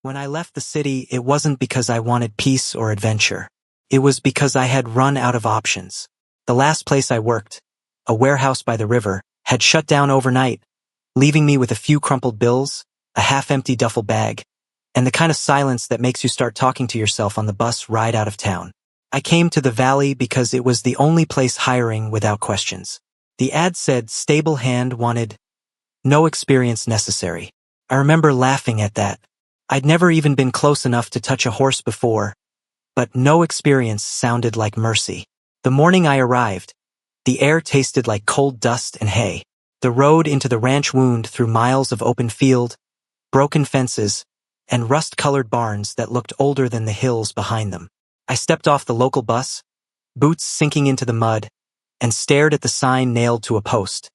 When I left the city, it wasn't because I wanted peace or adventure. It was because I had run out of options. The last place I worked, a warehouse by the river, had shut down overnight, leaving me with a few crumpled bills, a half-empty duffel bag, and the kind of silence that makes you start talking to yourself on the bus ride out of town. I came to the valley because it was the only place hiring without questions. The ad said stable hand wanted, no experience necessary. I remember laughing at that. I'd never even been close enough to touch a horse before, but no experience sounded like mercy. The morning I arrived, the air tasted like cold dust and hay. The road into the ranch wound through miles of open field, broken fences, and rust-colored barns that looked older than the hills behind them. I stepped off the local bus, boots sinking into the mud, and stared at the sign nailed to a post.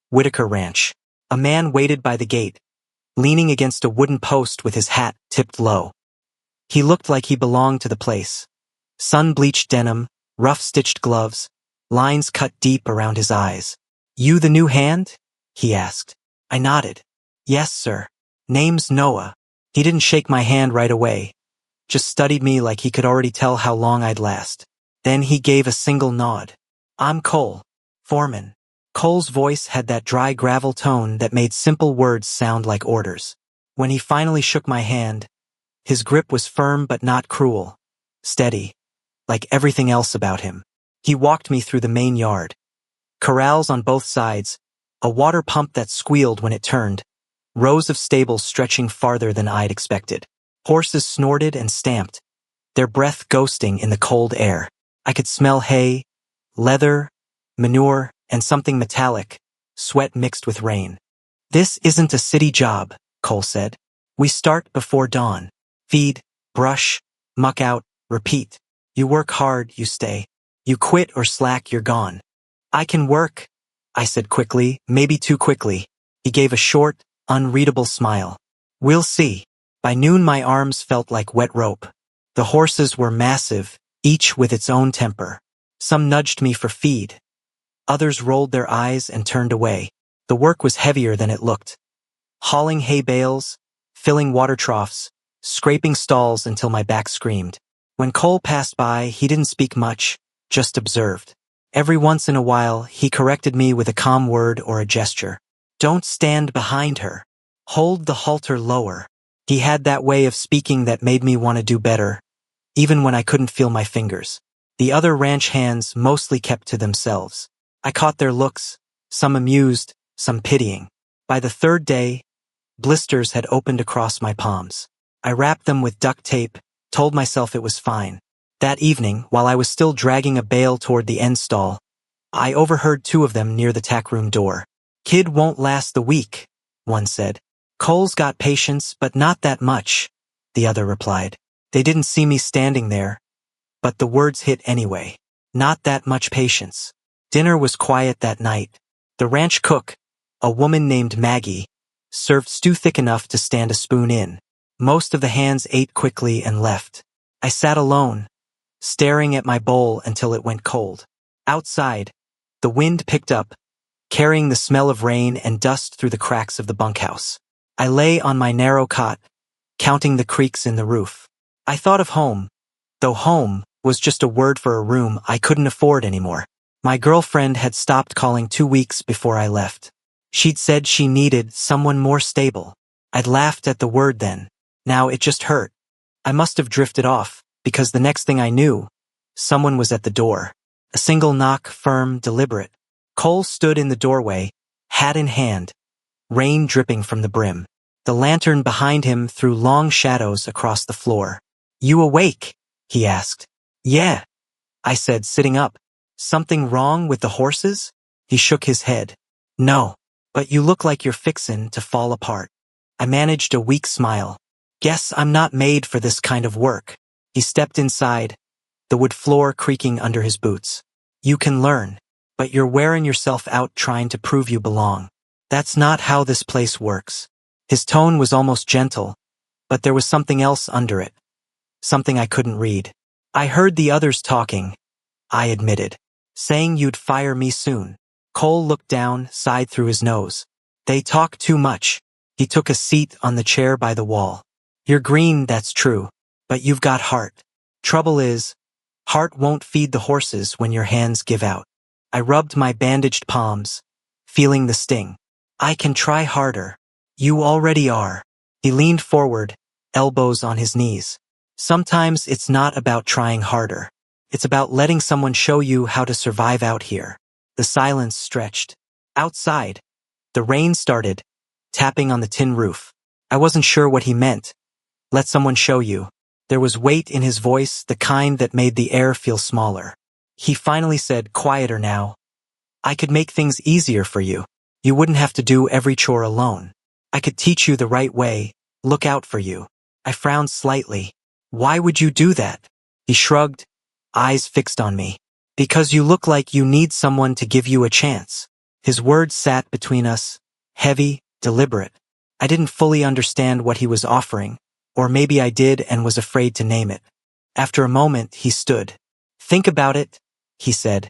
Whitaker Ranch. A man waited by the gate, leaning against a wooden post with his hat tipped low. He looked like he belonged to the place. Sun-bleached denim, rough-stitched gloves, lines cut deep around his eyes. "You the new hand?" he asked. I nodded. "Yes, sir. Name's Noah." He didn't shake my hand right away, just studied me like he could already tell how long I'd last. Then he gave a single nod. "I'm Cole, foreman." Cole's voice had that dry gravel tone that made simple words sound like orders. When he finally shook my hand, his grip was firm but not cruel, steady, like everything else about him. He walked me through the main yard. Corrals on both sides, a water pump that squealed when it turned, rows of stables stretching farther than I'd expected. Horses snorted and stamped, their breath ghosting in the cold air. I could smell hay, leather, manure, and something metallic, sweat mixed with rain. "This isn't a city job," Cole said. "We start before dawn. Feed, brush, muck out, repeat. You work hard, you stay. You quit or slack, you're gone." "I can work," I said quickly, maybe too quickly. He gave a short, unreadable smile. "We'll see." By noon my arms felt like wet rope. The horses were massive, each with its own temper. Some nudged me for feed. Others rolled their eyes and turned away. The work was heavier than it looked. Hauling hay bales, filling water troughs, scraping stalls until my back screamed. When Cole passed by, he didn't speak much, just observed. Every once in a while, he corrected me with a calm word or a gesture. "Don't stand behind her. Hold the halter lower." He had that way of speaking that made me want to do better, even when I couldn't feel my fingers. The other ranch hands mostly kept to themselves. I caught their looks, some amused, some pitying. By the third day, blisters had opened across my palms. I wrapped them with duct tape, told myself it was fine. That evening, while I was still dragging a bale toward the end stall, I overheard two of them near the tackroom door. "Kid won't last the week," one said. "Cole's got patience, but not that much," the other replied. They didn't see me standing there, but the words hit anyway. Not that much patience. Dinner was quiet that night. The ranch cook, a woman named Maggie, served stew thick enough to stand a spoon in. Most of the hands ate quickly and left. I sat alone, staring at my bowl until it went cold. Outside, the wind picked up, carrying the smell of rain and dust through the cracks of the bunkhouse. I lay on my narrow cot, counting the creaks in the roof. I thought of home, though home was just a word for a room I couldn't afford anymore. My girlfriend had stopped calling 2 weeks before I left. She'd said she needed someone more stable. I'd laughed at the word then. Now it just hurt. I must have drifted off, because the next thing I knew, someone was at the door. A single knock, firm, deliberate. Cole stood in the doorway, hat in hand, rain dripping from the brim. The lantern behind him threw long shadows across the floor. "You awake?" he asked. "Yeah," I said, sitting up. "Something wrong with the horses?" He shook his head. "No, but you look like you're fixin' to fall apart." I managed a weak smile. "Guess I'm not made for this kind of work." He stepped inside, the wood floor creaking under his boots. "You can learn, but you're wearing yourself out trying to prove you belong. That's not how this place works." His tone was almost gentle, but there was something else under it, something I couldn't read. "I heard the others talking," I admitted, "saying you'd fire me soon." Cole looked down, sighed through his nose. "They talk too much." He took a seat on the chair by the wall. You're green, that's true, but you've got heart. Trouble is, heart won't feed the horses when your hands give out. I rubbed my bandaged palms, feeling the sting. I can try harder. You already are. He leaned forward, elbows on his knees. Sometimes it's not about trying harder. It's about letting someone show you how to survive out here. The silence stretched. Outside, the rain started, tapping on the tin roof. I wasn't sure what he meant. Let someone show you. There was weight in his voice, the kind that made the air feel smaller. He finally said, quieter now. I could make things easier for you. You wouldn't have to do every chore alone. I could teach you the right way, look out for you. I frowned slightly. Why would you do that? He shrugged, eyes fixed on me. Because you look like you need someone to give you a chance. His words sat between us, heavy, deliberate. I didn't fully understand what he was offering, or maybe I did and was afraid to name it. After a moment, he stood. Think about it, he said,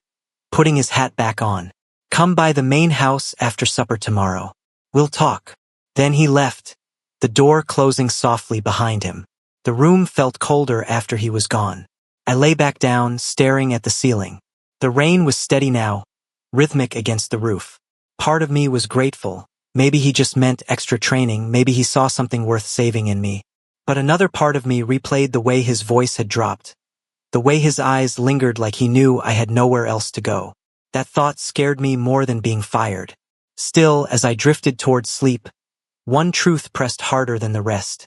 putting his hat back on. Come by the main house after supper tomorrow. We'll talk. Then he left, the door closing softly behind him. The room felt colder after he was gone. I lay back down, staring at the ceiling. The rain was steady now, rhythmic against the roof. Part of me was grateful. Maybe he just meant extra training, maybe he saw something worth saving in me. But another part of me replayed the way his voice had dropped, the way his eyes lingered like he knew I had nowhere else to go. That thought scared me more than being fired. Still, as I drifted towards sleep, one truth pressed harder than the rest.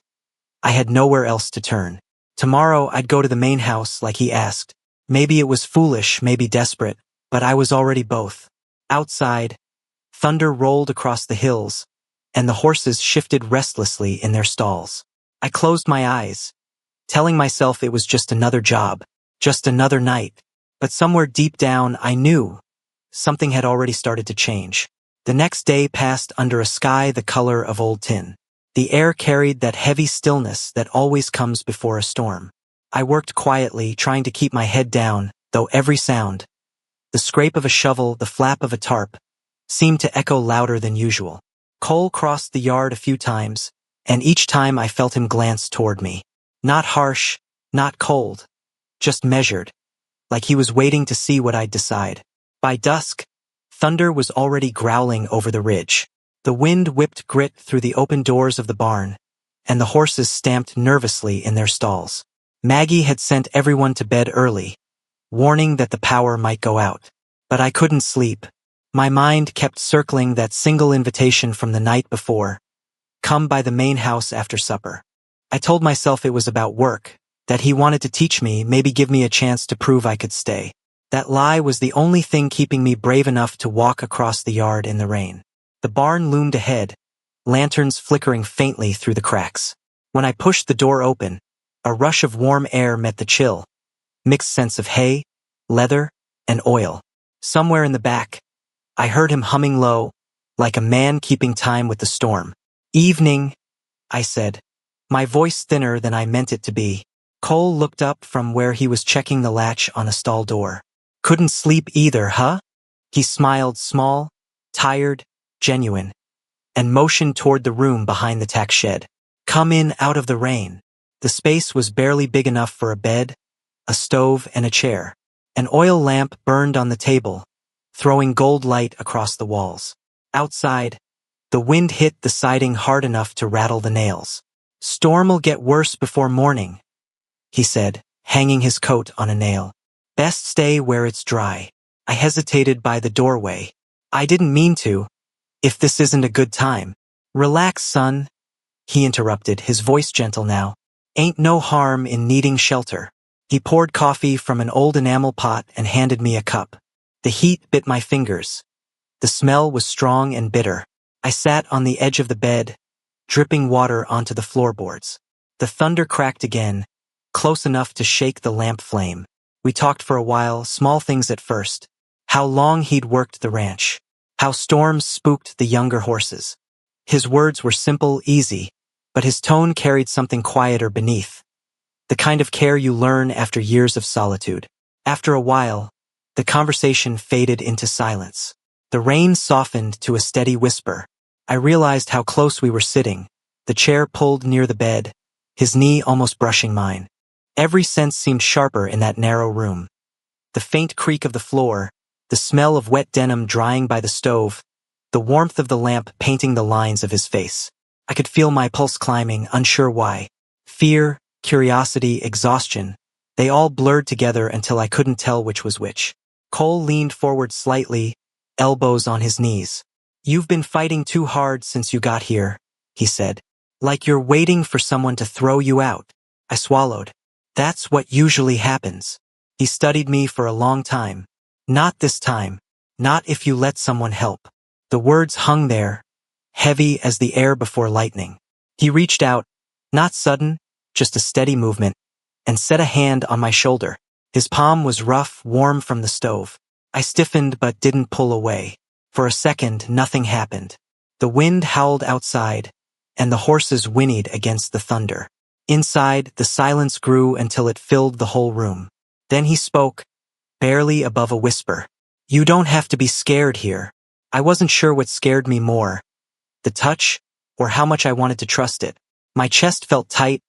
I had nowhere else to turn. Tomorrow I'd go to the main house like he asked. Maybe it was foolish, maybe desperate, but I was already both. Outside, thunder rolled across the hills, and the horses shifted restlessly in their stalls. I closed my eyes, telling myself it was just another job, just another night. But somewhere deep down I knew something had already started to change. The next day passed under a sky the color of old tin. The air carried that heavy stillness that always comes before a storm. I worked quietly, trying to keep my head down, though every sound, the scrape of a shovel, the flap of a tarp, seemed to echo louder than usual. Cole crossed the yard a few times, and each time I felt him glance toward me. Not harsh, not cold, just measured, like he was waiting to see what I'd decide. By dusk, thunder was already growling over the ridge. The wind whipped grit through the open doors of the barn, and the horses stamped nervously in their stalls. Maggie had sent everyone to bed early, warning that the power might go out. But I couldn't sleep. My mind kept circling that single invitation from the night before. Come by the main house after supper. I told myself it was about work, that he wanted to teach me, maybe give me a chance to prove I could stay. That lie was the only thing keeping me brave enough to walk across the yard in the rain. The barn loomed ahead, lanterns flickering faintly through the cracks. When I pushed the door open, a rush of warm air met the chill, mixed scents of hay, leather, and oil. Somewhere in the back, I heard him humming low, like a man keeping time with the storm. Evening, I said, my voice thinner than I meant it to be. Cole looked up from where he was checking the latch on a stall door. Couldn't sleep either, huh? He smiled, small, tired, genuine, and motioned toward the room behind the tack shed. Come in out of the rain. The space was barely big enough for a bed, a stove, and a chair. An oil lamp burned on the table, throwing gold light across the walls. Outside, the wind hit the siding hard enough to rattle the nails. Storm'll get worse before morning, he said, hanging his coat on a nail. Best stay where it's dry. I hesitated by the doorway. I didn't mean to. If this isn't a good time. Relax, son, he interrupted, his voice gentle now. Ain't no harm in needing shelter. He poured coffee from an old enamel pot and handed me a cup. The heat bit my fingers. The smell was strong and bitter. I sat on the edge of the bed, dripping water onto the floorboards. The thunder cracked again, close enough to shake the lamp flame. We talked for a while, small things at first. How long he'd worked the ranch. How storms spooked the younger horses. His words were simple, easy, but his tone carried something quieter beneath. The kind of care you learn after years of solitude. After a while, the conversation faded into silence. The rain softened to a steady whisper. I realized how close we were sitting, the chair pulled near the bed, his knee almost brushing mine. Every sense seemed sharper in that narrow room. The faint creak of the floor, the smell of wet denim drying by the stove, the warmth of the lamp painting the lines of his face. I could feel my pulse climbing, unsure why. Fear, curiosity, exhaustion, they all blurred together until I couldn't tell which was which. Cole leaned forward slightly, elbows on his knees. "You've been fighting too hard since you got here," he said. "Like you're waiting for someone to throw you out." I swallowed. "That's what usually happens." He studied me for a long time. "Not this time. Not if you let someone help." The words hung there, heavy as the air before lightning. He reached out, not sudden, just a steady movement, and set a hand on my shoulder. His palm was rough, warm from the stove. I stiffened but didn't pull away. For a second, nothing happened. The wind howled outside, and the horses whinnied against the thunder. Inside, the silence grew until it filled the whole room. Then he spoke, barely above a whisper. "You don't have to be scared here." I wasn't sure what scared me more, the touch, or how much I wanted to trust it. My chest felt tight,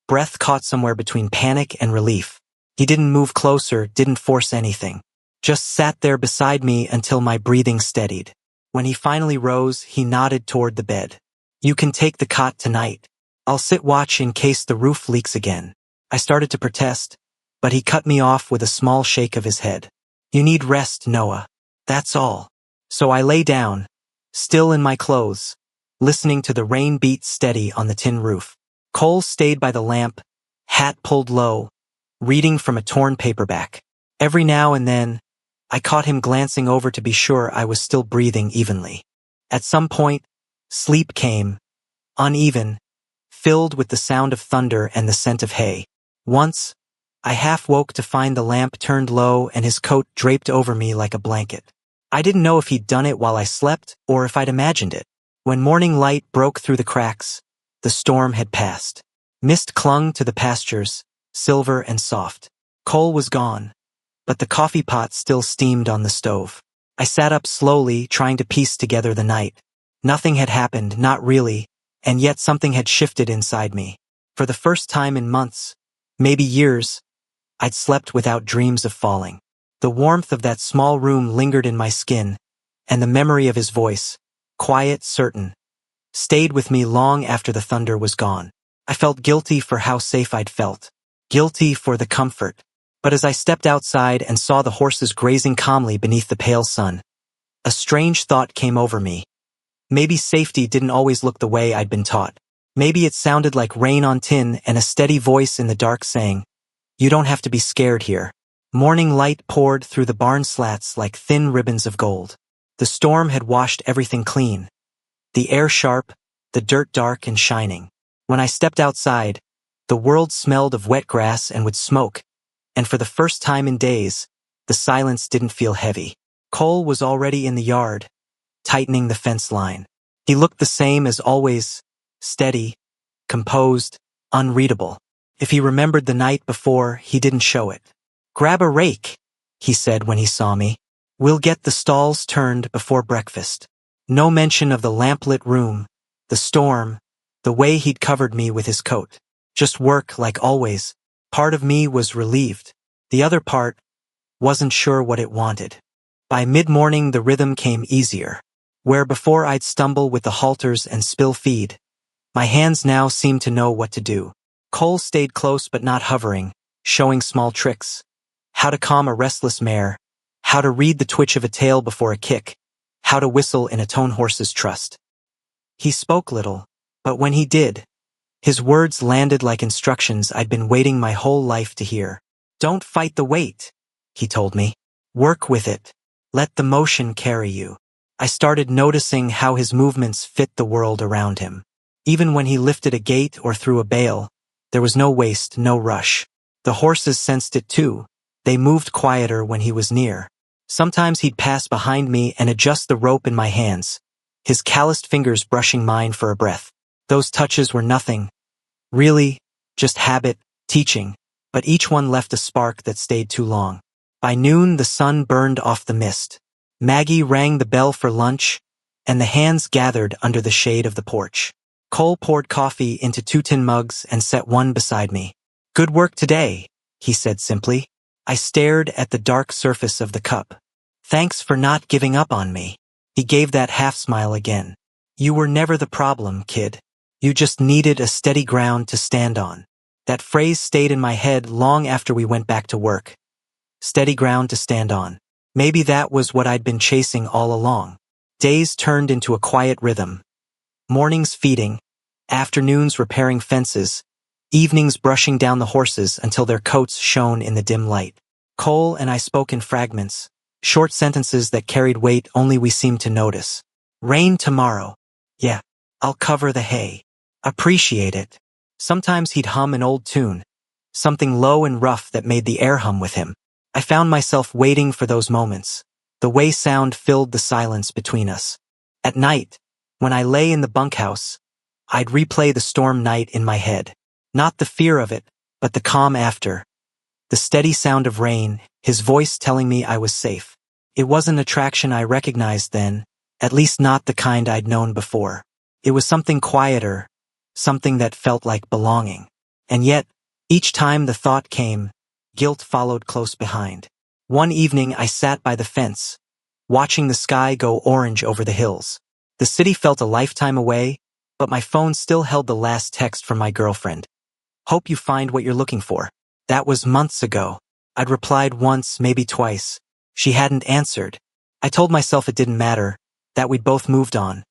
breath caught somewhere between panic and relief. He didn't move closer, didn't force anything. Just sat there beside me until my breathing steadied. When he finally rose, he nodded toward the bed. "You can take the cot tonight. I'll sit watch in case the roof leaks again." I started to protest, but he cut me off with a small shake of his head. "You need rest, Noah. That's all." So I lay down, still in my clothes, listening to the rain beat steady on the tin roof. Cole stayed by the lamp, hat pulled low, reading from a torn paperback. Every now and then, I caught him glancing over to be sure I was still breathing evenly. At some point, sleep came, uneven, filled with the sound of thunder and the scent of hay. Once, I half woke to find the lamp turned low and his coat draped over me like a blanket. I didn't know if he'd done it while I slept or if I'd imagined it. When morning light broke through the cracks, the storm had passed. Mist clung to the pastures, silver and soft. Cole was gone, but the coffee pot still steamed on the stove. I sat up slowly, trying to piece together the night. Nothing had happened, not really, and yet something had shifted inside me. For the first time in months, maybe years, I'd slept without dreams of falling. The warmth of that small room lingered in my skin, and the memory of his voice, quiet, certain, stayed with me long after the thunder was gone. I felt guilty for how safe I'd felt, guilty for the comfort. But as I stepped outside and saw the horses grazing calmly beneath the pale sun, a strange thought came over me. Maybe safety didn't always look the way I'd been taught. Maybe it sounded like rain on tin and a steady voice in the dark saying, "You don't have to be scared here." Morning light poured through the barn slats like thin ribbons of gold. The storm had washed everything clean. The air sharp, the dirt dark and shining. When I stepped outside, the world smelled of wet grass and wood smoke, and for the first time in days, the silence didn't feel heavy. Cole was already in the yard, tightening the fence line. He looked the same as always, steady, composed, unreadable. If he remembered the night before, he didn't show it. "Grab a rake," he said when he saw me. "We'll get the stalls turned before breakfast." No mention of the lamplit room, the storm, the way he'd covered me with his coat. Just work like always. Part of me was relieved. The other part wasn't sure what it wanted. By mid-morning the rhythm came easier. Where before I'd stumble with the halters and spill feed, my hands now seemed to know what to do. Cole stayed close but not hovering, showing small tricks. How to calm a restless mare, how to read the twitch of a tail before a kick, how to whistle in a tone horses trust. He spoke little, but when he did, his words landed like instructions I'd been waiting my whole life to hear. "Don't fight the weight," he told me. "Work with it. Let the motion carry you." I started noticing how his movements fit the world around him. Even when he lifted a gate or threw a bale, there was no waste, no rush. The horses sensed it too. They moved quieter when he was near. Sometimes he'd pass behind me and adjust the rope in my hands, his calloused fingers brushing mine for a breath. Those touches were nothing, really, just habit, teaching, but each one left a spark that stayed too long. By noon the sun burned off the mist. Maggie rang the bell for lunch, and the hands gathered under the shade of the porch. Cole poured coffee into 2 tin mugs and set one beside me. "Good work today," he said simply. I stared at the dark surface of the cup. "Thanks for not giving up on me." He gave that half-smile again. "You were never the problem, kid. You just needed a steady ground to stand on." That phrase stayed in my head long after we went back to work. Steady ground to stand on. Maybe that was what I'd been chasing all along. Days turned into a quiet rhythm. Mornings feeding, afternoons repairing fences, evenings brushing down the horses until their coats shone in the dim light. Cole and I spoke in fragments, short sentences that carried weight only we seemed to notice. "Rain tomorrow. Yeah, I'll cover the hay. Appreciate it." Sometimes he'd hum an old tune, something low and rough that made the air hum with him. I found myself waiting for those moments. The way sound filled the silence between us. At night, when I lay in the bunkhouse, I'd replay the storm night in my head. Not the fear of it, but the calm after. The steady sound of rain, his voice telling me I was safe. It wasn't an attraction I recognized then, at least not the kind I'd known before. It was something quieter, something that felt like belonging. And yet, each time the thought came, guilt followed close behind. One evening I sat by the fence, watching the sky go orange over the hills. The city felt a lifetime away, but my phone still held the last text from my girlfriend. "Hope you find what you're looking for." That was months ago. I'd replied once, maybe twice. She hadn't answered. I told myself it didn't matter, that we'd both moved on.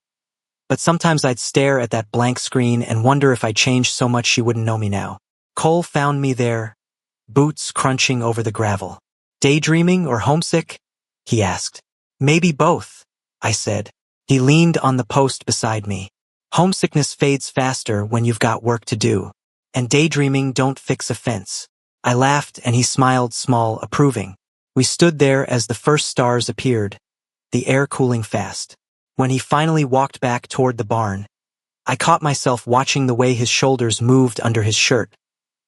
But sometimes I'd stare at that blank screen and wonder if I changed so much she wouldn't know me now. Cole found me there, boots crunching over the gravel. "Daydreaming or homesick?" he asked. "Maybe both," I said. He leaned on the post beside me. "Homesickness fades faster when you've got work to do, and daydreaming don't fix a fence." I laughed and he smiled small, approving. We stood there as the first stars appeared, the air cooling fast. When he finally walked back toward the barn, I caught myself watching the way his shoulders moved under his shirt,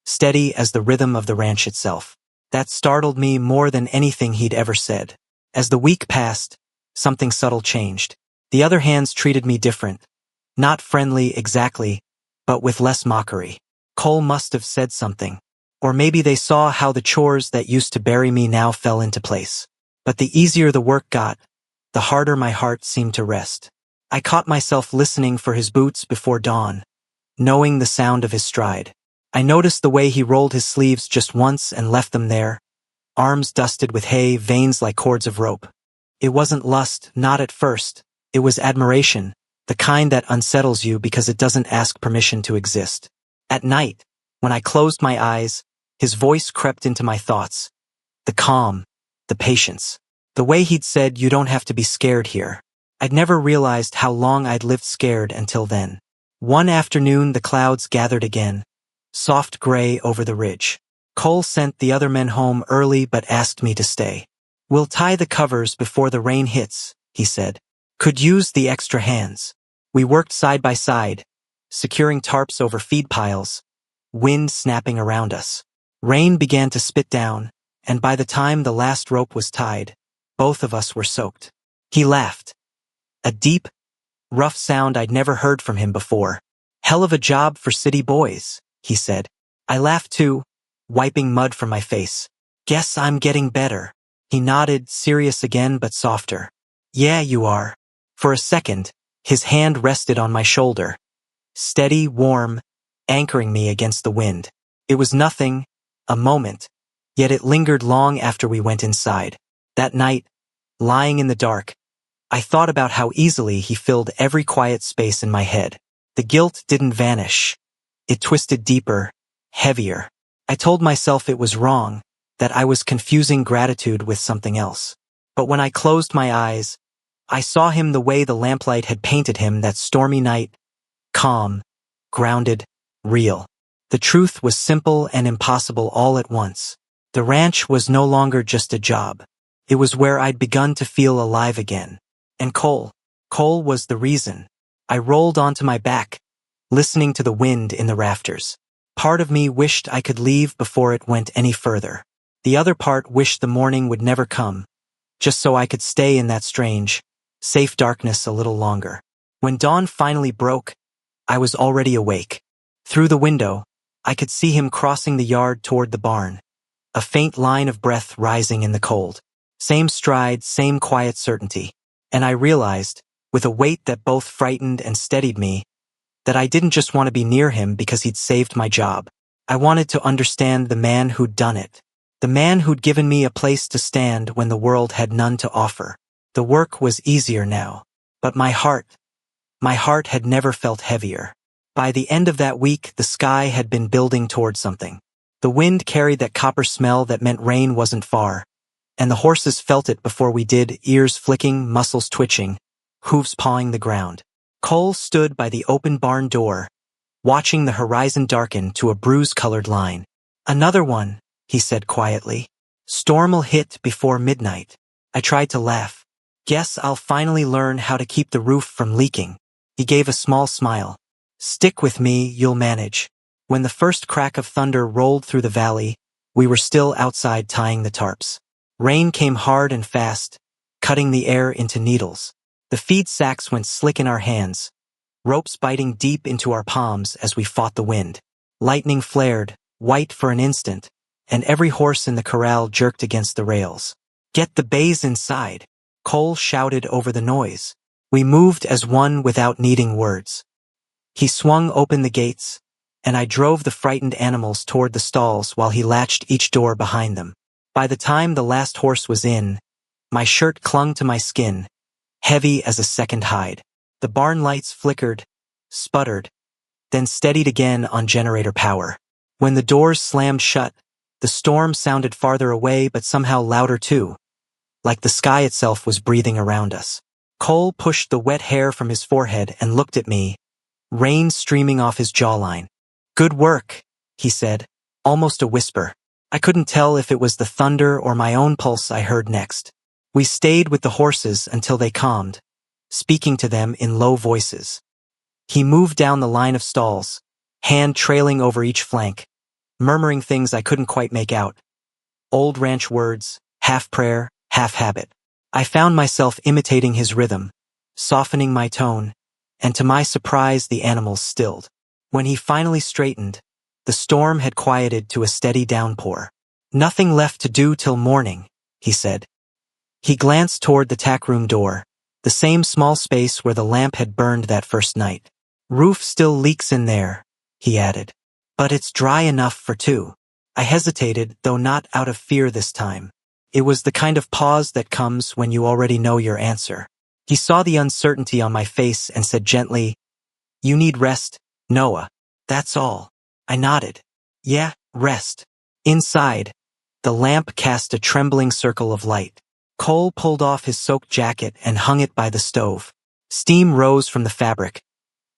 steady as the rhythm of the ranch itself. That startled me more than anything he'd ever said. As the week passed, something subtle changed. The other hands treated me different. Not friendly exactly, but with less mockery. Cole must have said something. Or maybe they saw how the chores that used to bury me now fell into place. But the easier the work got, the harder my heart seemed to rest. I caught myself listening for his boots before dawn, knowing the sound of his stride. I noticed the way he rolled his sleeves just once and left them there, arms dusted with hay, veins like cords of rope. It wasn't lust, not at first. It was admiration, the kind that unsettles you because it doesn't ask permission to exist. At night, when I closed my eyes, his voice crept into my thoughts. The calm, the patience. The way he'd said, "You don't have to be scared here." I'd never realized how long I'd lived scared until then. One afternoon, the clouds gathered again, soft gray over the ridge. Cole sent the other men home early but asked me to stay. "We'll tie the covers before the rain hits," he said. "Could use the extra hands." We worked side by side, securing tarps over feed piles, wind snapping around us. Rain began to spit down, and by the time the last rope was tied, both of us were soaked. He laughed. A deep, rough sound I'd never heard from him before. "Hell of a job for city boys," he said. I laughed too, wiping mud from my face. "Guess I'm getting better." He nodded, serious again but softer. "Yeah, you are." For a second, his hand rested on my shoulder. Steady, warm, anchoring me against the wind. It was nothing, a moment, yet it lingered long after we went inside. That night, lying in the dark, I thought about how easily he filled every quiet space in my head. The guilt didn't vanish. It twisted deeper, heavier. I told myself it was wrong, that I was confusing gratitude with something else. But when I closed my eyes, I saw him the way the lamplight had painted him that stormy night, calm, grounded, real. The truth was simple and impossible all at once. The ranch was no longer just a job. It was where I'd begun to feel alive again. And Cole was the reason. I rolled onto my back, listening to the wind in the rafters. Part of me wished I could leave before it went any further. The other part wished the morning would never come, just so I could stay in that strange, safe darkness a little longer. When dawn finally broke, I was already awake. Through the window, I could see him crossing the yard toward the barn, a faint line of breath rising in the cold. Same stride, same quiet certainty. And I realized, with a weight that both frightened and steadied me, that I didn't just want to be near him because he'd saved my job. I wanted to understand the man who'd done it. The man who'd given me a place to stand when the world had none to offer. The work was easier now. But my heart had never felt heavier. By the end of that week, the sky had been building toward something. The wind carried that copper smell that meant rain wasn't far, and the horses felt it before we did, ears flicking, muscles twitching, hooves pawing the ground. Cole stood by the open barn door, watching the horizon darken to a bruise-colored line. "Another one," he said quietly. "Storm'll hit before midnight." I tried to laugh. "Guess I'll finally learn how to keep the roof from leaking." He gave a small smile. "Stick with me, you'll manage." When the first crack of thunder rolled through the valley, we were still outside tying the tarps. Rain came hard and fast, cutting the air into needles. The feed sacks went slick in our hands, ropes biting deep into our palms as we fought the wind. Lightning flared, white for an instant, and every horse in the corral jerked against the rails. "Get the bays inside," Cole shouted over the noise. We moved as one without needing words. He swung open the gates, and I drove the frightened animals toward the stalls while he latched each door behind them. By the time the last horse was in, my shirt clung to my skin, heavy as a second hide. The barn lights flickered, sputtered, then steadied again on generator power. When the doors slammed shut, the storm sounded farther away but somehow louder too, like the sky itself was breathing around us. Cole pushed the wet hair from his forehead and looked at me, rain streaming off his jawline. "Good work," he said, almost a whisper. I couldn't tell if it was the thunder or my own pulse I heard next. We stayed with the horses until they calmed, speaking to them in low voices. He moved down the line of stalls, hand trailing over each flank, murmuring things I couldn't quite make out. Old ranch words, half prayer, half habit. I found myself imitating his rhythm, softening my tone, and to my surprise the animals stilled. When he finally straightened, the storm had quieted to a steady downpour. "Nothing left to do till morning," he said. He glanced toward the tackroom door, the same small space where the lamp had burned that first night. "Roof still leaks in there," he added. "But it's dry enough for two." I hesitated, though not out of fear this time. It was the kind of pause that comes when you already know your answer. He saw the uncertainty on my face and said gently, "You need rest, Noah. That's all." I nodded. "Yeah, rest." Inside, the lamp cast a trembling circle of light. Cole pulled off his soaked jacket and hung it by the stove. Steam rose from the fabric,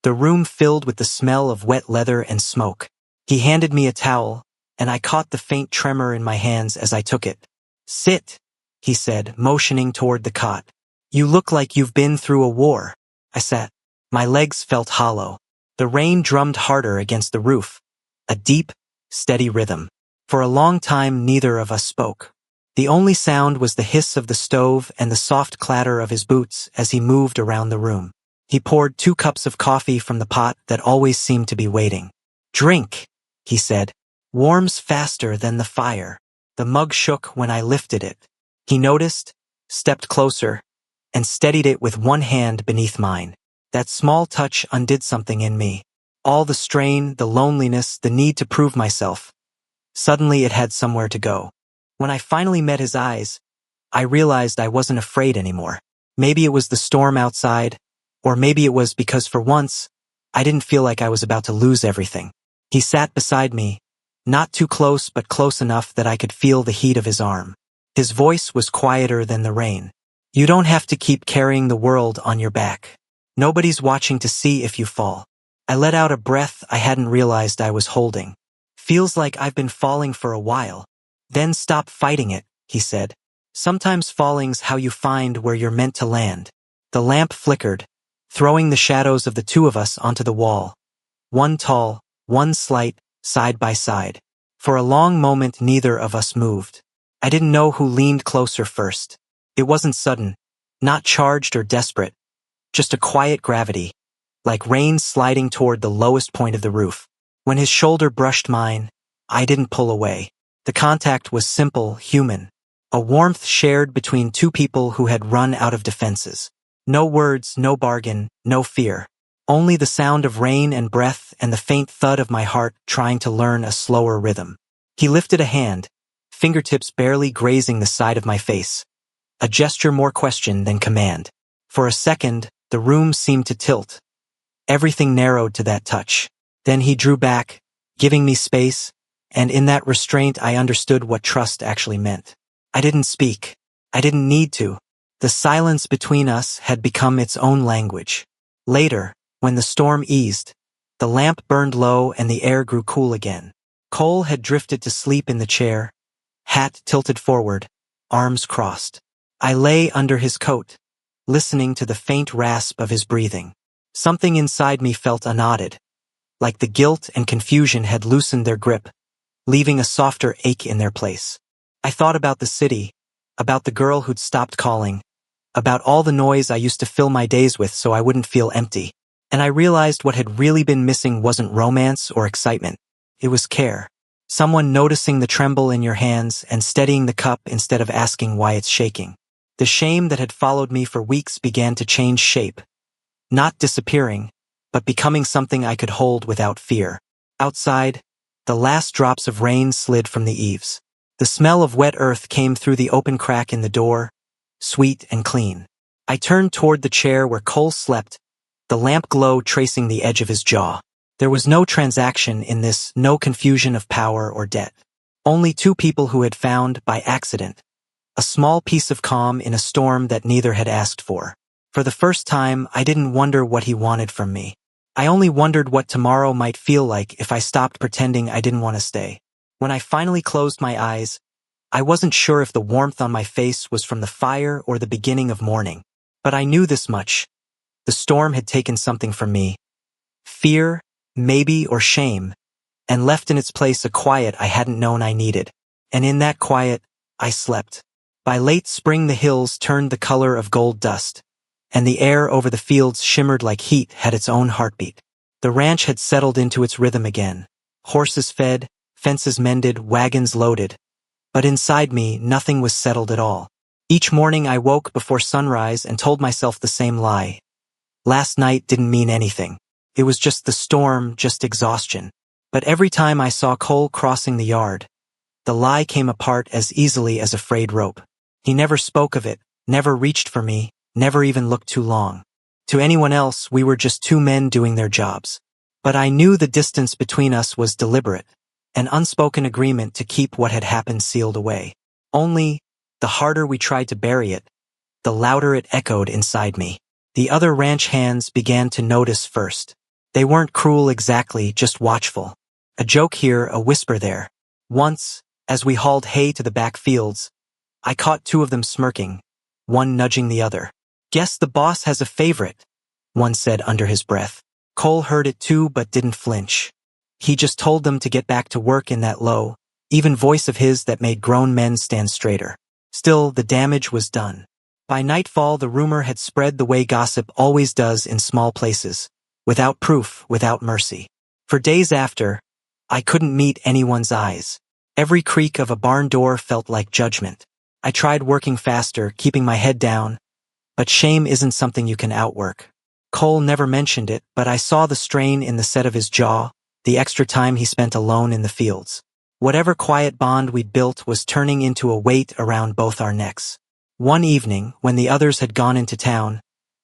the room filled with the smell of wet leather and smoke. He handed me a towel, and I caught the faint tremor in my hands as I took it. "Sit," he said, motioning toward the cot. "You look like you've been through a war." I sat. My legs felt hollow. The rain drummed harder against the roof, a deep, steady rhythm. For a long time neither of us spoke. The only sound was the hiss of the stove and the soft clatter of his boots as he moved around the room. He poured 2 cups of coffee from the pot that always seemed to be waiting. "Drink," he said. "Warms faster than the fire." The mug shook when I lifted it. He noticed, stepped closer, and steadied it with one hand beneath mine. That small touch undid something in me. All the strain, the loneliness, the need to prove myself. Suddenly it had somewhere to go. When I finally met his eyes, I realized I wasn't afraid anymore. Maybe it was the storm outside, or maybe it was because for once, I didn't feel like I was about to lose everything. He sat beside me, not too close but close enough that I could feel the heat of his arm. His voice was quieter than the rain. "You don't have to keep carrying the world on your back. Nobody's watching to see if you fall." I let out a breath I hadn't realized I was holding. "Feels like I've been falling for a while." "Then stop fighting it," he said. "Sometimes falling's how you find where you're meant to land." The lamp flickered, throwing the shadows of the two of us onto the wall. One tall, one slight, side by side. For a long moment neither of us moved. I didn't know who leaned closer first. It wasn't sudden, not charged or desperate, just a quiet gravity, like rain sliding toward the lowest point of the roof. When his shoulder brushed mine, I didn't pull away. The contact was simple, human. A warmth shared between two people who had run out of defenses. No words, no bargain, no fear. Only the sound of rain and breath and the faint thud of my heart trying to learn a slower rhythm. He lifted a hand, fingertips barely grazing the side of my face. A gesture more question than command. For a second, the room seemed to tilt. Everything narrowed to that touch. Then he drew back, giving me space, and in that restraint I understood what trust actually meant. I didn't speak. I didn't need to. The silence between us had become its own language. Later, when the storm eased, the lamp burned low and the air grew cool again. Cole had drifted to sleep in the chair, hat tilted forward, arms crossed. I lay under his coat, listening to the faint rasp of his breathing. Something inside me felt unknotted, like the guilt and confusion had loosened their grip, leaving a softer ache in their place. I thought about the city, about the girl who'd stopped calling, about all the noise I used to fill my days with so I wouldn't feel empty. And I realized what had really been missing wasn't romance or excitement. It was care. Someone noticing the tremble in your hands and steadying the cup instead of asking why it's shaking. The shame that had followed me for weeks began to change shape. Not disappearing, but becoming something I could hold without fear. Outside, the last drops of rain slid from the eaves. The smell of wet earth came through the open crack in the door, sweet and clean. I turned toward the chair where Cole slept, the lamp glow tracing the edge of his jaw. There was no transaction in this, no confusion of power or debt. Only two people who had found, by accident, a small piece of calm in a storm that neither had asked for. For the first time, I didn't wonder what he wanted from me. I only wondered what tomorrow might feel like if I stopped pretending I didn't want to stay. When I finally closed my eyes, I wasn't sure if the warmth on my face was from the fire or the beginning of morning. But I knew this much. The storm had taken something from me. Fear, maybe, or shame, and left in its place a quiet I hadn't known I needed. And in that quiet, I slept. By late spring the hills turned the color of gold dust, and the air over the fields shimmered like heat had its own heartbeat. The ranch had settled into its rhythm again. Horses fed, fences mended, wagons loaded. But inside me, nothing was settled at all. Each morning I woke before sunrise and told myself the same lie. Last night didn't mean anything. It was just the storm, just exhaustion. But every time I saw Cole crossing the yard, the lie came apart as easily as a frayed rope. He never spoke of it, never reached for me, never even looked too long. To anyone else, we were just two men doing their jobs. But I knew the distance between us was deliberate, an unspoken agreement to keep what had happened sealed away. Only, the harder we tried to bury it, the louder it echoed inside me. The other ranch hands began to notice first. They weren't cruel exactly, just watchful. A joke here, a whisper there. Once, as we hauled hay to the back fields, I caught two of them smirking, one nudging the other. "Guess the boss has a favorite," one said under his breath. Cole heard it too but didn't flinch. He just told them to get back to work in that low, even voice of his that made grown men stand straighter. Still, the damage was done. By nightfall, the rumor had spread the way gossip always does in small places, without proof, without mercy. For days after, I couldn't meet anyone's eyes. Every creak of a barn door felt like judgment. I tried working faster, keeping my head down, but shame isn't something you can outwork. Cole never mentioned it, but I saw the strain in the set of his jaw, the extra time he spent alone in the fields. Whatever quiet bond we'd built was turning into a weight around both our necks. One evening, when the others had gone into town,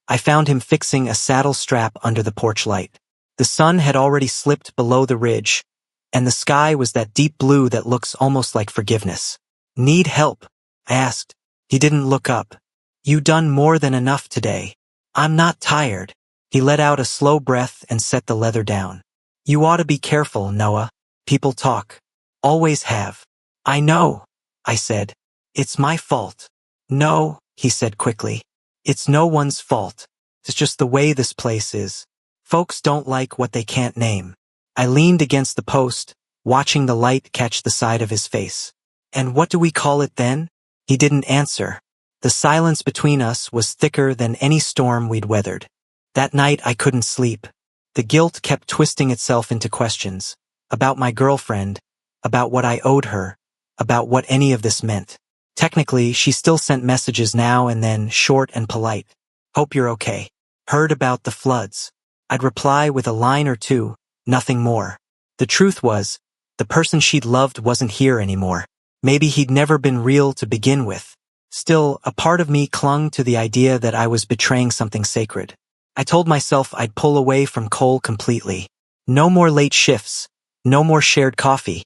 I found him fixing a saddle strap under the porch light. The sun had already slipped below the ridge, and the sky was that deep blue that looks almost like forgiveness. "Need help?" I asked. He didn't look up. "You done more than enough today. I'm not tired." He let out a slow breath and set the leather down. "You ought to be careful, Noah. People talk. Always have." "I know," I said. "It's my fault." "No," he said quickly. "It's no one's fault. It's just the way this place is. Folks don't like what they can't name." I leaned against the post, watching the light catch the side of his face. "And what do we call it then?" He didn't answer. The silence between us was thicker than any storm we'd weathered. That night I couldn't sleep. The guilt kept twisting itself into questions. About my girlfriend, about what I owed her, about what any of this meant. Technically, she still sent messages now and then, short and polite. Hope you're okay. Heard about the floods. I'd reply with a line or two, nothing more. The truth was, the person she'd loved wasn't here anymore. Maybe he'd never been real to begin with. Still, a part of me clung to the idea that I was betraying something sacred. I told myself I'd pull away from Cole completely. No more late shifts, no more shared coffee,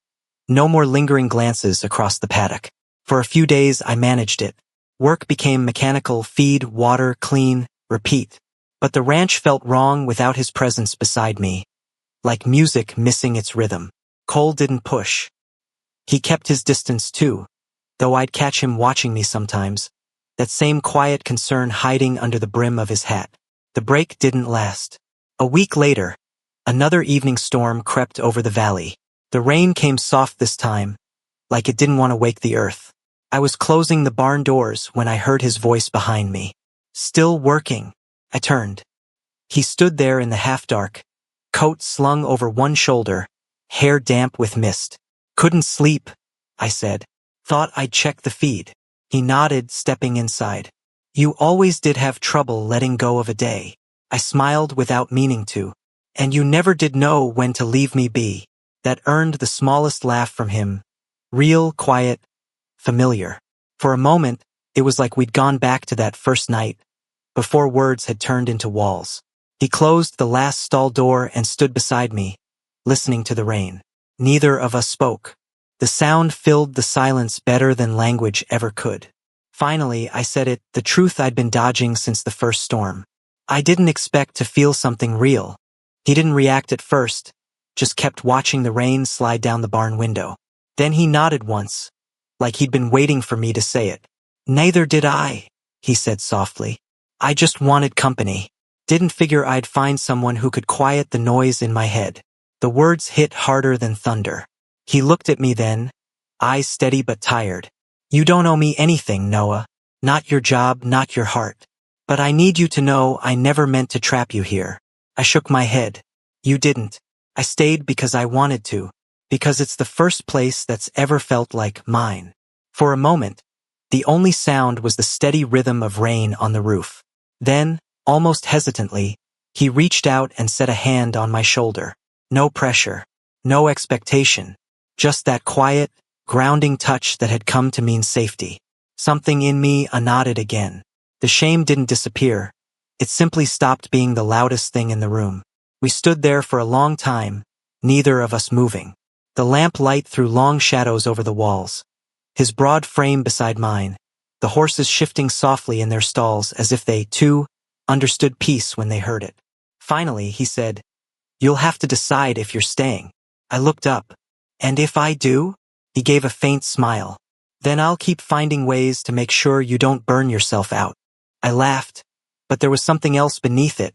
no more lingering glances across the paddock. For a few days I managed it. Work became mechanical, feed, water, clean, repeat. But the ranch felt wrong without his presence beside me, like music missing its rhythm. Cole didn't push. He kept his distance too, though I'd catch him watching me sometimes, that same quiet concern hiding under the brim of his hat. The break didn't last. A week later, another evening storm crept over the valley. The rain came soft this time, like it didn't want to wake the earth. I was closing the barn doors when I heard his voice behind me. Still working. I turned. He stood there in the half-dark, coat slung over one shoulder, hair damp with mist. Couldn't sleep, I said. Thought I'd check the feed. He nodded, stepping inside. You always did have trouble letting go of a day. I smiled without meaning to. And you never did know when to leave me be. That earned the smallest laugh from him. Real, quiet, familiar. For a moment, it was like we'd gone back to that first night, before words had turned into walls. He closed the last stall door and stood beside me, listening to the rain. Neither of us spoke. The sound filled the silence better than language ever could. Finally, I said it, the truth I'd been dodging since the first storm. I didn't expect to feel something real. He didn't react at first, just kept watching the rain slide down the barn window. Then he nodded once, like he'd been waiting for me to say it. Neither did I, he said softly. I just wanted company. Didn't figure I'd find someone who could quiet the noise in my head. The words hit harder than thunder. He looked at me then, eyes steady but tired. You don't owe me anything, Noah. Not your job, not your heart. But I need you to know I never meant to trap you here. I shook my head. You didn't. I stayed because I wanted to. Because it's the first place that's ever felt like mine. For a moment, the only sound was the steady rhythm of rain on the roof. Then, almost hesitantly, he reached out and set a hand on my shoulder. No pressure. No expectation. Just that quiet, grounding touch that had come to mean safety. Something in me nodded again. The shame didn't disappear. It simply stopped being the loudest thing in the room. We stood there for a long time, neither of us moving. The lamp light threw long shadows over the walls. His broad frame beside mine, the horses shifting softly in their stalls as if they, too, understood peace when they heard it. Finally, he said, You'll have to decide if you're staying. I looked up. And if I do? He gave a faint smile. Then I'll keep finding ways to make sure you don't burn yourself out. I laughed, but there was something else beneath it.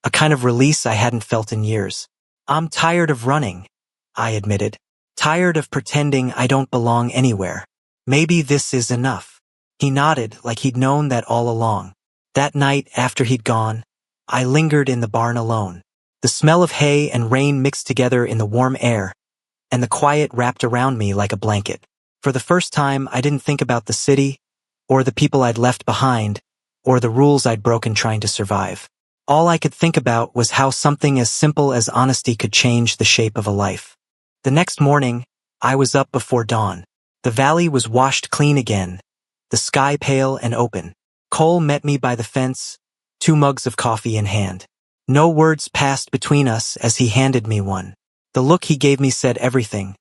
A kind of release I hadn't felt in years. I'm tired of running, I admitted. Tired of pretending I don't belong anywhere. Maybe this is enough. He nodded like he'd known that all along. That night after he'd gone, I lingered in the barn alone. The smell of hay and rain mixed together in the warm air, and the quiet wrapped around me like a blanket. For the first time, I didn't think about the city, or the people I'd left behind, or the rules I'd broken trying to survive. All I could think about was how something as simple as honesty could change the shape of a life. The next morning, I was up before dawn. The valley was washed clean again, the sky pale and open. Cole met me by the fence, 2 mugs of coffee in hand. No words passed between us as he handed me one. The look he gave me said everything.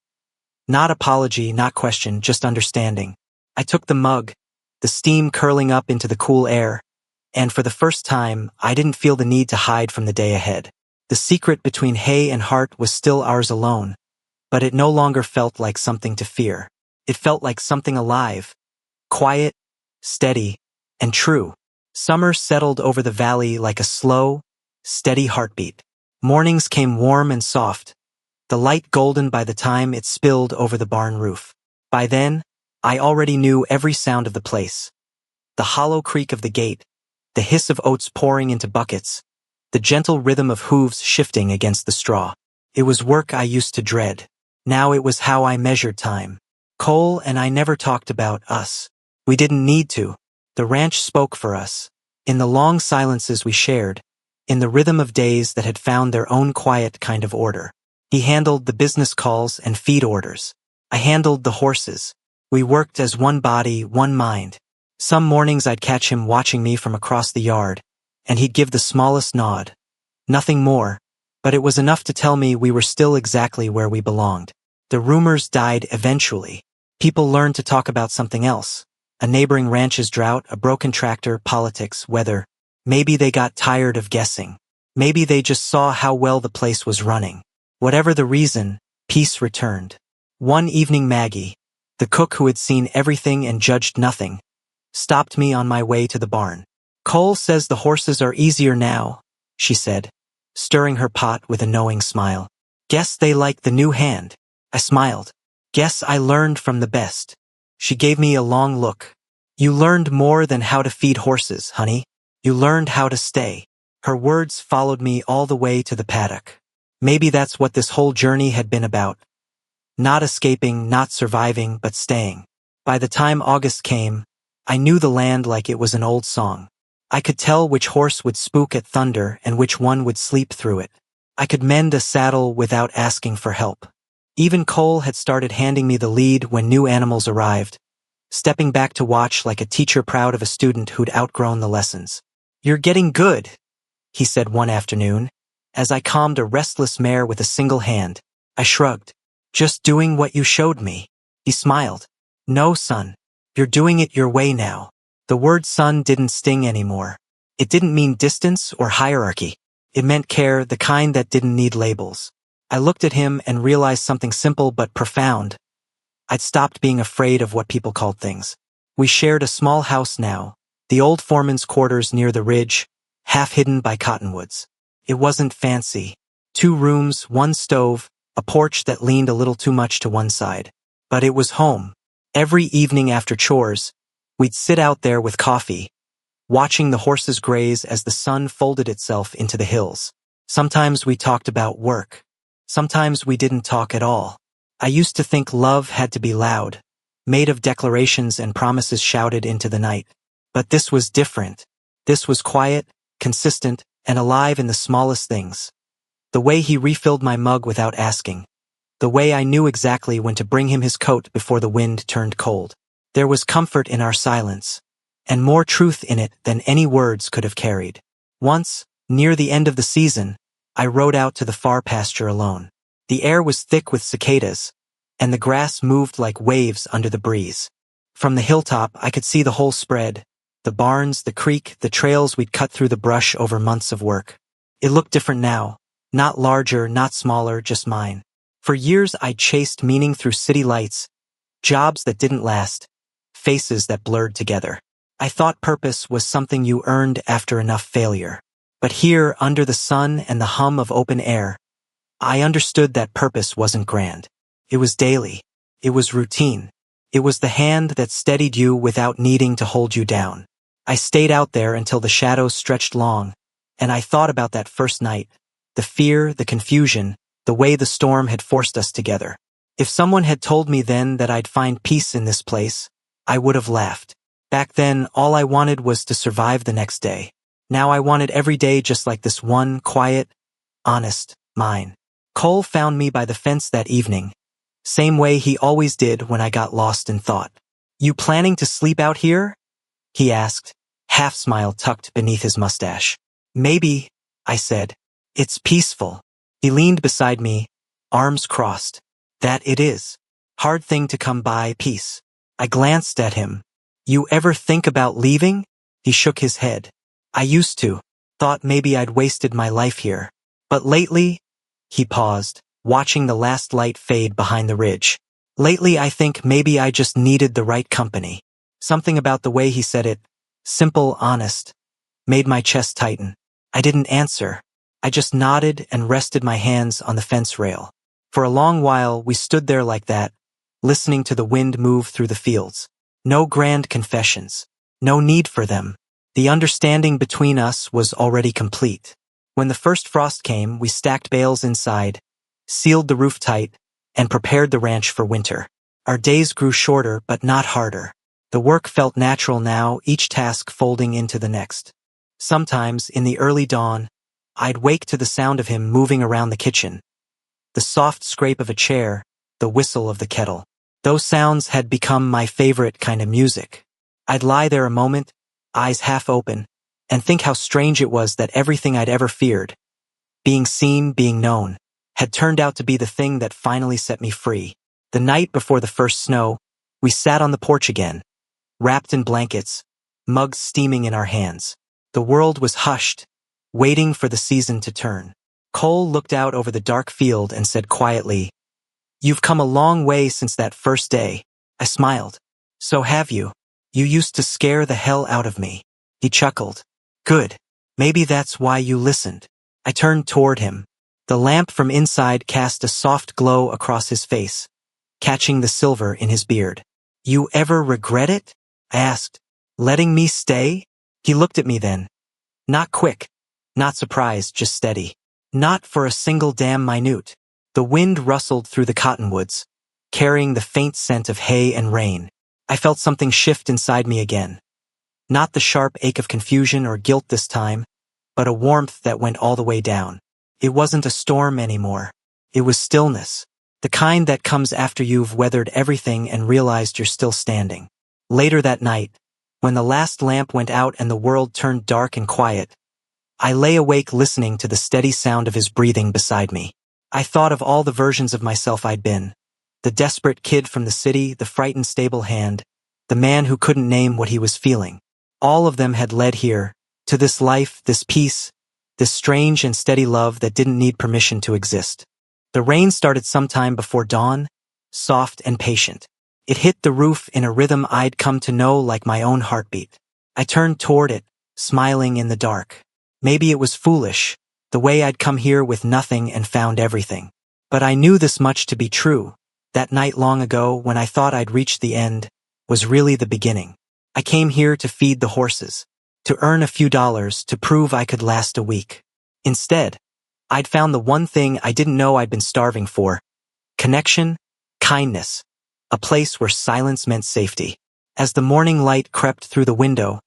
Not apology, not question, just understanding. I took the mug, the steam curling up into the cool air, and for the first time, I didn't feel the need to hide from the day ahead. The secret between hay and heart was still ours alone, but it no longer felt like something to fear. It felt like something alive, quiet, steady, and true. Summer settled over the valley like a slow, steady heartbeat. Mornings came warm and soft, the light golden by the time it spilled over the barn roof. By then, I already knew every sound of the place. The hollow creak of the gate, the hiss of oats pouring into buckets, the gentle rhythm of hooves shifting against the straw. It was work I used to dread. Now it was how I measured time. Cole and I never talked about us. We didn't need to. The ranch spoke for us. In the long silences we shared, in the rhythm of days that had found their own quiet kind of order. He handled the business calls and feed orders. I handled the horses. We worked as one body, one mind. Some mornings I'd catch him watching me from across the yard, and he'd give the smallest nod. Nothing more, but it was enough to tell me we were still exactly where we belonged. The rumors died eventually. People learned to talk about something else. A neighboring ranch's drought, a broken tractor, politics, weather. Maybe they got tired of guessing. Maybe they just saw how well the place was running. Whatever the reason, peace returned. One evening Maggie, the cook who had seen everything and judged nothing, stopped me on my way to the barn. "Cole says the horses are easier now," she said, stirring her pot with a knowing smile. "Guess they like the new hand." I smiled. "Guess I learned from the best." She gave me a long look. "You learned more than how to feed horses, honey. You learned how to stay." Her words followed me all the way to the paddock. Maybe that's what this whole journey had been about. Not escaping, not surviving, but staying. By the time August came, I knew the land like it was an old song. I could tell which horse would spook at thunder and which one would sleep through it. I could mend a saddle without asking for help. Even Cole had started handing me the lead when new animals arrived, stepping back to watch like a teacher proud of a student who'd outgrown the lessons. "You're getting good," he said one afternoon, as I calmed a restless mare with a single hand. I shrugged. "Just doing what you showed me." He smiled. "No, son. You're doing it your way now." The word son didn't sting anymore. It didn't mean distance or hierarchy. It meant care, the kind that didn't need labels. I looked at him and realized something simple but profound. I'd stopped being afraid of what people called things. We shared a small house now, the old foreman's quarters near the ridge, half hidden by cottonwoods. It wasn't fancy. 2 rooms, 1 stove, a porch that leaned a little too much to one side. But it was home. Every evening after chores, we'd sit out there with coffee, watching the horses graze as the sun folded itself into the hills. Sometimes we talked about work. Sometimes we didn't talk at all. I used to think love had to be loud, made of declarations and promises shouted into the night. But this was different. This was quiet, consistent, and alive in the smallest things. The way he refilled my mug without asking. The way I knew exactly when to bring him his coat before the wind turned cold. There was comfort in our silence, and more truth in it than any words could have carried. Once, near the end of the season, I rode out to the far pasture alone. The air was thick with cicadas, and the grass moved like waves under the breeze. From the hilltop, I could see the whole spread, the barns, the creek, the trails we'd cut through the brush over months of work. It looked different now, not larger, not smaller, just mine. For years I'd chased meaning through city lights, jobs that didn't last, faces that blurred together. I thought purpose was something you earned after enough failure. But here, under the sun and the hum of open air, I understood that purpose wasn't grand. It was daily. It was routine. It was the hand that steadied you without needing to hold you down. I stayed out there until the shadows stretched long, and I thought about that first night, the fear, the confusion, the way the storm had forced us together. If someone had told me then that I'd find peace in this place, I would have laughed. Back then, all I wanted was to survive the next day. Now I wanted every day just like this one, quiet, honest, mine. Cole found me by the fence that evening, same way he always did when I got lost in thought. "You planning to sleep out here?" he asked, half-smile tucked beneath his mustache. "Maybe," I said. "It's peaceful." He leaned beside me, arms crossed. "That it is. Hard thing to come by, peace." I glanced at him. "You ever think about leaving?" He shook his head. "I used to. Thought maybe I'd wasted my life here. But lately," he paused, watching the last light fade behind the ridge. "Lately I think maybe I just needed the right company." Something about the way he said it, simple, honest, made my chest tighten. I didn't answer. I just nodded and rested my hands on the fence rail. For a long while we stood there like that, listening to the wind move through the fields. No grand confessions. No need for them. The understanding between us was already complete. When the first frost came, we stacked bales inside, sealed the roof tight, and prepared the ranch for winter. Our days grew shorter but not harder. The work felt natural now, each task folding into the next. Sometimes, in the early dawn, I'd wake to the sound of him moving around the kitchen. The soft scrape of a chair, the whistle of the kettle. Those sounds had become my favorite kind of music. I'd lie there a moment, eyes half open, and think how strange it was that everything I'd ever feared, being seen, being known, had turned out to be the thing that finally set me free. The night before the first snow, we sat on the porch again, wrapped in blankets, mugs steaming in our hands. The world was hushed, waiting for the season to turn. Cole looked out over the dark field and said quietly, "You've come a long way since that first day." I smiled. "So have you. You used to scare the hell out of me." He chuckled. "Good. Maybe that's why you listened." I turned toward him. The lamp from inside cast a soft glow across his face, catching the silver in his beard. "You ever regret it?" I asked. "Letting me stay?" He looked at me then. Not quick, not surprised, just steady. "Not for a single damn minute." The wind rustled through the cottonwoods, carrying the faint scent of hay and rain. I felt something shift inside me again. Not the sharp ache of confusion or guilt this time, but a warmth that went all the way down. It wasn't a storm anymore. It was stillness. The kind that comes after you've weathered everything and realized you're still standing. Later that night, when the last lamp went out and the world turned dark and quiet, I lay awake listening to the steady sound of his breathing beside me. I thought of all the versions of myself I'd been. The desperate kid from the city, the frightened stable hand, the man who couldn't name what he was feeling. All of them had led here, to this life, this peace, this strange and steady love that didn't need permission to exist. The rain started sometime before dawn, soft and patient. It hit the roof in a rhythm I'd come to know like my own heartbeat. I turned toward it, smiling in the dark. Maybe it was foolish, the way I'd come here with nothing and found everything. But I knew this much to be true. That night long ago, when I thought I'd reached the end, was really the beginning. I came here to feed the horses, to earn a few dollars, to prove I could last a week. Instead, I'd found the one thing I didn't know I'd been starving for: connection, kindness, a place where silence meant safety. As the morning light crept through the window,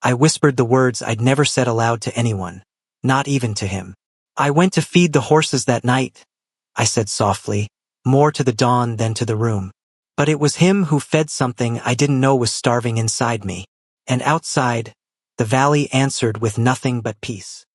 I whispered the words I'd never said aloud to anyone, not even to him. "I went to feed the horses that night," I said softly, more to the dawn than to the room. But it was him who fed something I didn't know was starving inside me. And outside, the valley answered with nothing but peace.